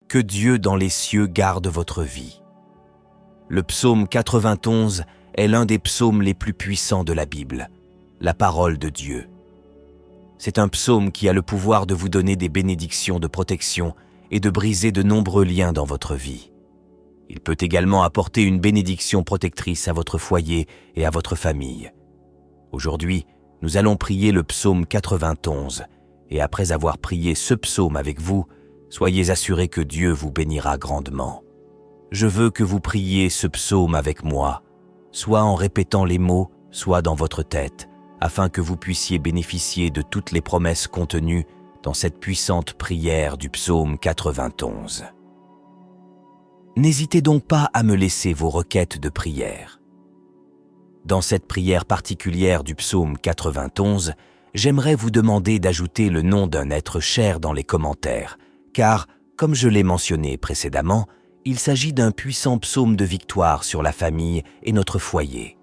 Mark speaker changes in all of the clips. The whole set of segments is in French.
Speaker 1: Que Dieu dans les cieux garde votre vie. Le psaume 91 est l'un des psaumes les plus puissants de la Bible, la parole de Dieu. C'est un psaume qui a le pouvoir de vous donner des bénédictions de protection et de briser de nombreux liens dans votre vie. Il peut également apporter une bénédiction protectrice à votre foyer et à votre famille. Aujourd'hui, nous allons prier le psaume 91, et après avoir prié ce psaume avec vous, soyez assurés que Dieu vous bénira grandement. Je veux que vous priez ce psaume avec moi, soit en répétant les mots, soit dans votre tête, afin que vous puissiez bénéficier de toutes les promesses contenues dans cette puissante prière du psaume 91. N'hésitez donc pas à me laisser vos requêtes de prière. Dans cette prière particulière du psaume 91, j'aimerais vous demander d'ajouter le nom d'un être cher dans les commentaires, car, comme je l'ai mentionné précédemment, il s'agit d'un puissant psaume de victoire sur la famille et notre foyer.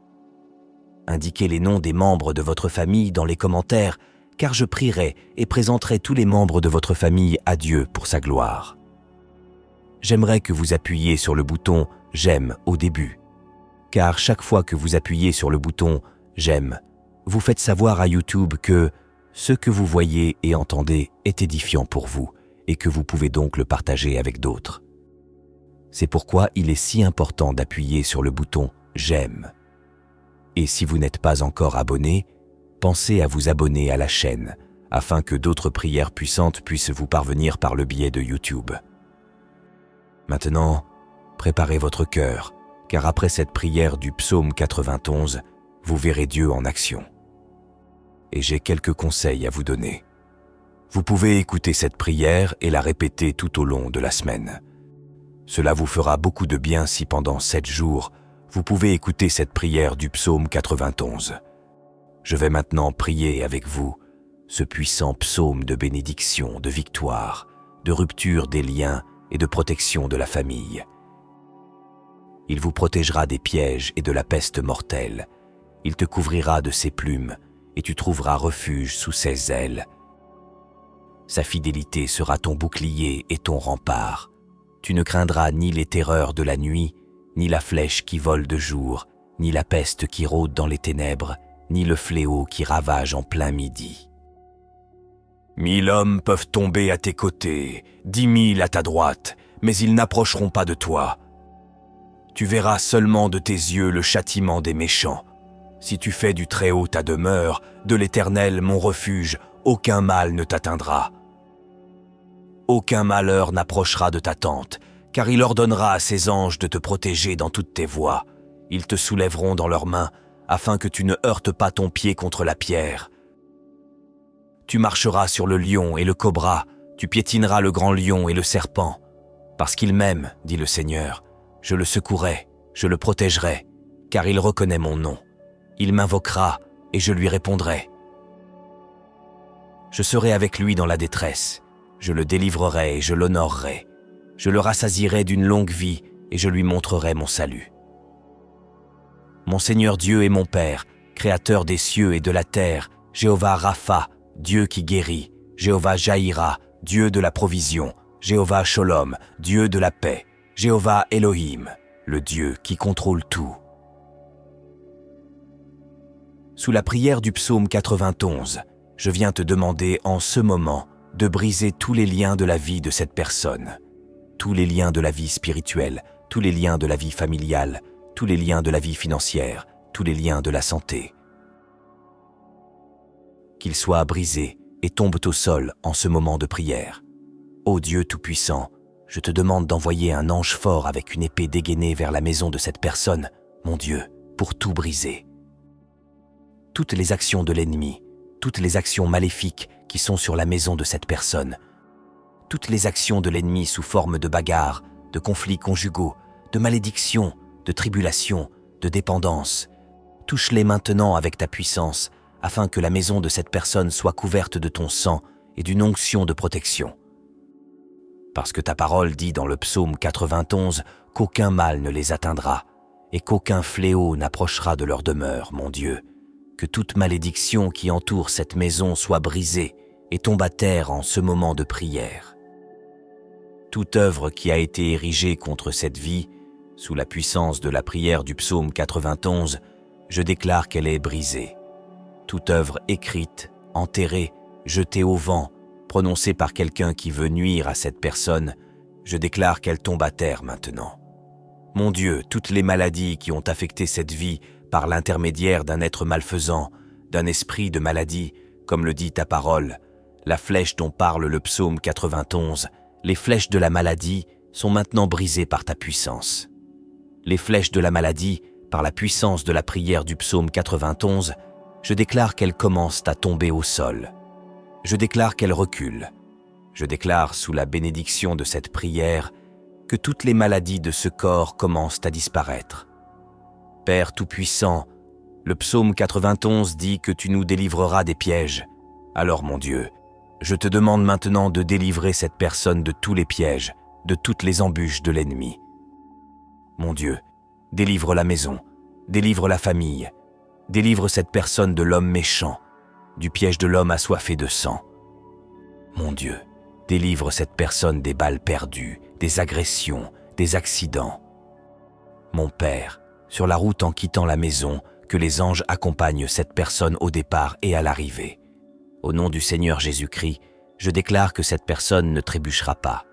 Speaker 1: Indiquez les noms des membres de votre famille dans les commentaires, car je prierai et présenterai tous les membres de votre famille à Dieu pour sa gloire. J'aimerais que vous appuyiez sur le bouton « J'aime » au début, car chaque fois que vous appuyez sur le bouton « J'aime », vous faites savoir à YouTube que ce que vous voyez et entendez est édifiant pour vous et que vous pouvez donc le partager avec d'autres. C'est pourquoi il est si important d'appuyer sur le bouton « J'aime ». Et si vous n'êtes pas encore abonné, pensez à vous abonner à la chaîne afin que d'autres prières puissantes puissent vous parvenir par le biais de YouTube. Maintenant, préparez votre cœur, car après cette prière du psaume 91, vous verrez Dieu en action. Et j'ai quelques conseils à vous donner. Vous pouvez écouter cette prière et la répéter tout au long de la semaine. Cela vous fera beaucoup de bien si pendant 7 jours, vous pouvez écouter cette prière du psaume 91. Je vais maintenant prier avec vous ce puissant psaume de bénédiction, de victoire, de rupture des liens et de protection de la famille. Il vous protégera des pièges et de la peste mortelle. Il te couvrira de ses plumes et tu trouveras refuge sous ses ailes. Sa fidélité sera ton bouclier et ton rempart. Tu ne craindras ni les terreurs de la nuit, ni la flèche qui vole de jour, ni la peste qui rôde dans les ténèbres, ni le fléau qui ravage en plein midi. 1000 hommes peuvent tomber à tes côtés, 10 000 à ta droite, mais ils n'approcheront pas de toi. Tu verras seulement de tes yeux le châtiment des méchants. Si tu fais du Très-Haut ta demeure, de l'Éternel mon refuge, aucun mal ne t'atteindra. Aucun malheur n'approchera de ta tente, car il ordonnera à ses anges de te protéger dans toutes tes voies. Ils te soulèveront dans leurs mains, afin que tu ne heurtes pas ton pied contre la pierre. Tu marcheras sur le lion et le cobra, tu piétineras le grand lion et le serpent. Parce qu'il m'aime, dit le Seigneur, je le secouerai, je le protégerai, car il reconnaît mon nom. Il m'invoquera et je lui répondrai. Je serai avec lui dans la détresse, je le délivrerai et je l'honorerai. Je le rassasierai d'une longue vie et je lui montrerai mon salut. Mon Seigneur Dieu est mon Père, Créateur des cieux et de la terre, Jéhovah Rapha, Dieu qui guérit, Jéhovah Jaïra, Dieu de la provision, Jéhovah Sholom, Dieu de la paix, Jéhovah Elohim, le Dieu qui contrôle tout. Sous la prière du psaume 91, je viens te demander en ce moment de briser tous les liens de la vie de cette personne, tous les liens de la vie spirituelle, tous les liens de la vie familiale, tous les liens de la vie financière, tous les liens de la santé. Qu'ils soient brisés et tombent au sol en ce moment de prière. Ô Dieu Tout-Puissant, je te demande d'envoyer un ange fort avec une épée dégainée vers la maison de cette personne, mon Dieu, pour tout briser. Toutes les actions de l'ennemi, toutes les actions maléfiques qui sont sur la maison de cette personne, toutes les actions de l'ennemi sous forme de bagarres, de conflits conjugaux, de malédictions, de tribulations, de dépendance, touche-les maintenant avec ta puissance, afin que la maison de cette personne soit couverte de ton sang et d'une onction de protection. Parce que ta parole dit dans le psaume 91 qu'aucun mal ne les atteindra et qu'aucun fléau n'approchera de leur demeure, mon Dieu. Que toute malédiction qui entoure cette maison soit brisée et tombe à terre en ce moment de prière. Toute œuvre qui a été érigée contre cette vie, sous la puissance de la prière du psaume 91, je déclare qu'elle est brisée. Toute œuvre écrite, enterrée, jetée au vent, prononcée par quelqu'un qui veut nuire à cette personne, je déclare qu'elle tombe à terre maintenant. Mon Dieu, toutes les maladies qui ont affecté cette vie par l'intermédiaire d'un être malfaisant, d'un esprit de maladie, comme le dit ta parole, la flèche dont parle le psaume 91, les flèches de la maladie sont maintenant brisées par ta puissance. Les flèches de la maladie, par la puissance de la prière du psaume 91, je déclare qu'elles commencent à tomber au sol. Je déclare qu'elles reculent. Je déclare, sous la bénédiction de cette prière, que toutes les maladies de ce corps commencent à disparaître. Père Tout-Puissant, le psaume 91 dit que tu nous délivreras des pièges. Alors, mon Dieu, je te demande maintenant de délivrer cette personne de tous les pièges, de toutes les embûches de l'ennemi. Mon Dieu, délivre la maison, délivre la famille, délivre cette personne de l'homme méchant, du piège de l'homme assoiffé de sang. Mon Dieu, délivre cette personne des balles perdues, des agressions, des accidents. Mon Père, sur la route en quittant la maison, que les anges accompagnent cette personne au départ et à l'arrivée. Au nom du Seigneur Jésus-Christ, je déclare que cette personne ne trébuchera pas.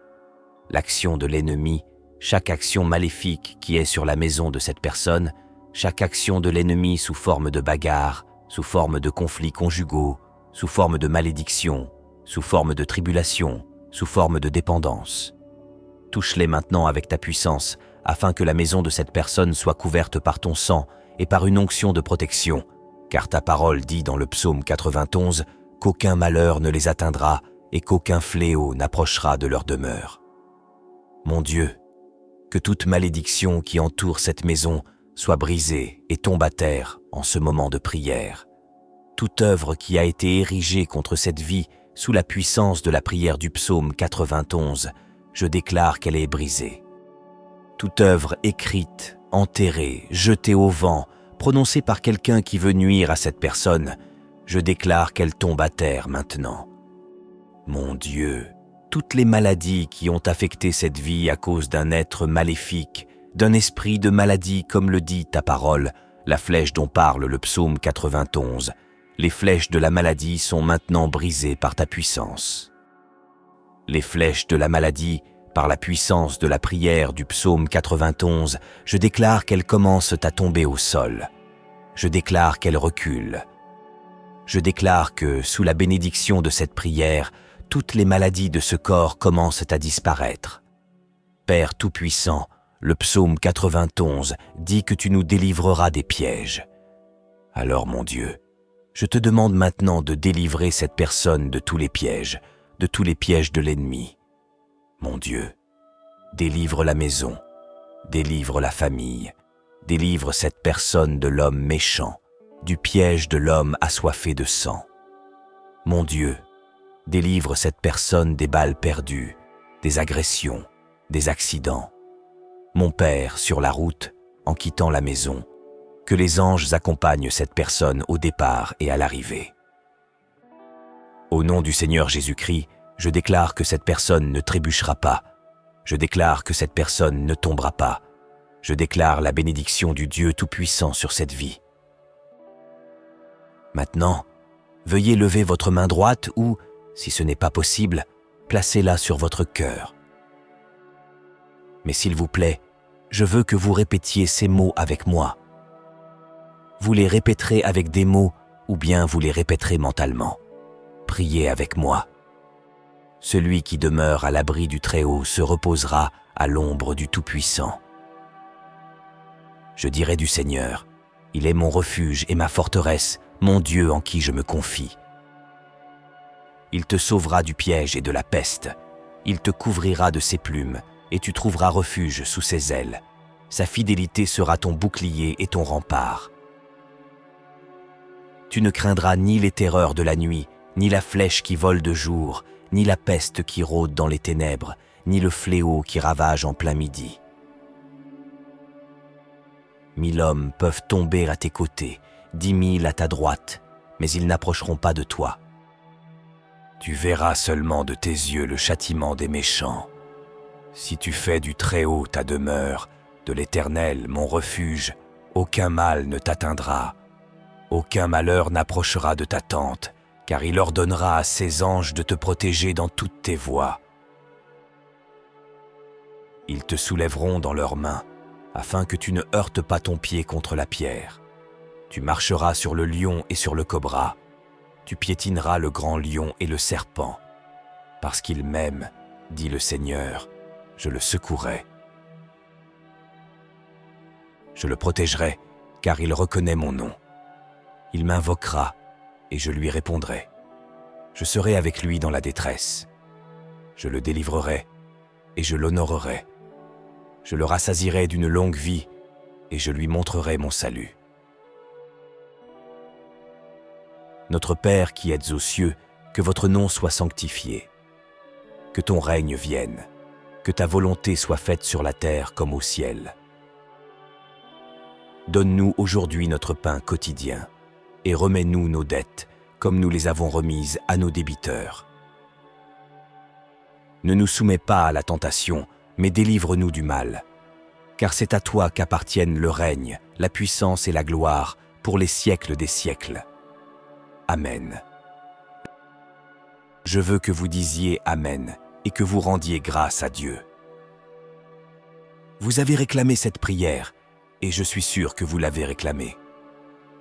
Speaker 1: L'action de l'ennemi, chaque action maléfique qui est sur la maison de cette personne, chaque action de l'ennemi sous forme de bagarre, sous forme de conflits conjugaux, sous forme de malédiction, sous forme de tribulation, sous forme de dépendance. Touche-les maintenant avec ta puissance, afin que la maison de cette personne soit couverte par ton sang et par une onction de protection, car ta parole dit dans le psaume 91 qu'aucun malheur ne les atteindra et qu'aucun fléau n'approchera de leur demeure. Mon Dieu, que toute malédiction qui entoure cette maison soit brisée et tombe à terre en ce moment de prière. Toute œuvre qui a été érigée contre cette vie sous la puissance de la prière du psaume 91, je déclare qu'elle est brisée. Toute œuvre écrite, enterrée, jetée au vent, prononcée par quelqu'un qui veut nuire à cette personne, je déclare qu'elle tombe à terre maintenant. Mon Dieu, toutes les maladies qui ont affecté cette vie à cause d'un être maléfique, d'un esprit de maladie comme le dit ta parole, la flèche dont parle le psaume 91, les flèches de la maladie sont maintenant brisées par ta puissance. Les flèches de la maladie, par la puissance de la prière du psaume 91, je déclare qu'elles commencent à tomber au sol. Je déclare qu'elles reculent. Je déclare que, sous la bénédiction de cette prière, toutes les maladies de ce corps commencent à disparaître. Père Tout-Puissant, le psaume 91 dit que tu nous délivreras des pièges. Alors, mon Dieu, je te demande maintenant de délivrer cette personne de tous les pièges de l'ennemi. Mon Dieu, délivre la maison, délivre la famille, délivre cette personne de l'homme méchant, du piège de l'homme assoiffé de sang. Mon Dieu, délivre cette personne des balles perdues, des agressions, des accidents. Mon Père, sur la route, en quittant la maison, que les anges accompagnent cette personne au départ et à l'arrivée. Au nom du Seigneur Jésus-Christ, je déclare que cette personne ne trébuchera pas. Je déclare que cette personne ne tombera pas. Je déclare la bénédiction du Dieu Tout-Puissant sur cette vie. Maintenant, veuillez lever votre main droite ou, si ce n'est pas possible, placez-la sur votre cœur. Mais s'il vous plaît, je veux que vous répétiez ces mots avec moi. Vous les répéterez avec des mots ou bien vous les répéterez mentalement. Priez avec moi. Celui qui demeure à l'abri du Très-Haut se reposera à l'ombre du Tout-Puissant. Je dirai du Seigneur, il est mon refuge et ma forteresse, mon Dieu en qui je me confie. Il te sauvera du piège et de la peste. Il te couvrira de ses plumes et tu trouveras refuge sous ses ailes. Sa fidélité sera ton bouclier et ton rempart. Tu ne craindras ni les terreurs de la nuit, ni la flèche qui vole de jour, ni la peste qui rôde dans les ténèbres, ni le fléau qui ravage en plein midi. 1000 hommes peuvent tomber à tes côtés, 10 000 à ta droite, mais ils n'approcheront pas de toi. Tu verras seulement de tes yeux le châtiment des méchants. Si tu fais du Très-Haut ta demeure, de l'Éternel mon refuge, aucun mal ne t'atteindra. Aucun malheur n'approchera de ta tente, car il ordonnera à ses anges de te protéger dans toutes tes voies. Ils te soulèveront dans leurs mains, afin que tu ne heurtes pas ton pied contre la pierre. Tu marcheras sur le lion et sur le cobra. Tu piétineras le grand lion et le serpent. Parce qu'il m'aime, dit le Seigneur, je le secouerai. Je le protégerai, car il reconnaît mon nom. Il m'invoquera, et je lui répondrai. Je serai avec lui dans la détresse. Je le délivrerai, et je l'honorerai. Je le rassasierai d'une longue vie, et je lui montrerai mon salut. Notre Père qui êtes aux cieux, que votre nom soit sanctifié. Que ton règne vienne, que ta volonté soit faite sur la terre comme au ciel. Donne-nous aujourd'hui notre pain quotidien, et remets-nous nos dettes, comme nous les avons remises à nos débiteurs. Ne nous soumets pas à la tentation, mais délivre-nous du mal. Car c'est à toi qu'appartiennent le règne, la puissance et la gloire, pour les siècles des siècles. Amen. Je veux que vous disiez Amen, et que vous rendiez grâce à Dieu. Vous avez réclamé cette prière, et je suis sûr que vous l'avez réclamée.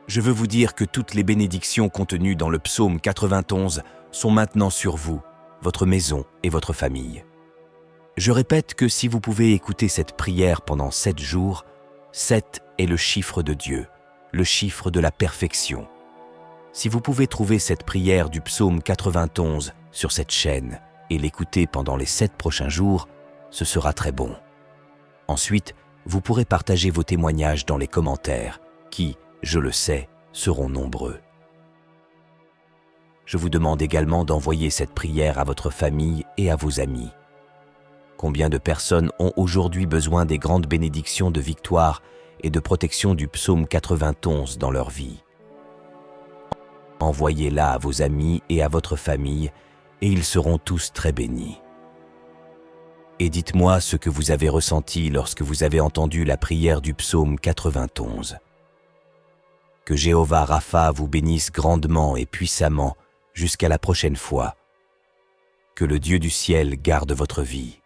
Speaker 1: Je veux vous dire que toutes les bénédictions contenues dans le psaume 91 sont maintenant sur vous, votre maison et votre famille. Je répète que si vous pouvez écouter cette prière pendant 7 jours, 7 est le chiffre de Dieu, le chiffre de la perfection. Si vous pouvez trouver cette prière du psaume 91 sur cette chaîne et l'écouter pendant les 7 prochains jours, ce sera très bon. Ensuite, vous pourrez partager vos témoignages dans les commentaires qui, je le sais, seront nombreux. Je vous demande également d'envoyer cette prière à votre famille et à vos amis. Combien de personnes ont aujourd'hui besoin des grandes bénédictions de victoire et de protection du psaume 91 dans leur vie? Envoyez-la à vos amis et à votre famille, et ils seront tous très bénis. Et dites-moi ce que vous avez ressenti lorsque vous avez entendu la prière du psaume 91. Que Jéhovah Rapha vous bénisse grandement et puissamment jusqu'à la prochaine fois. Que le Dieu du ciel garde votre vie.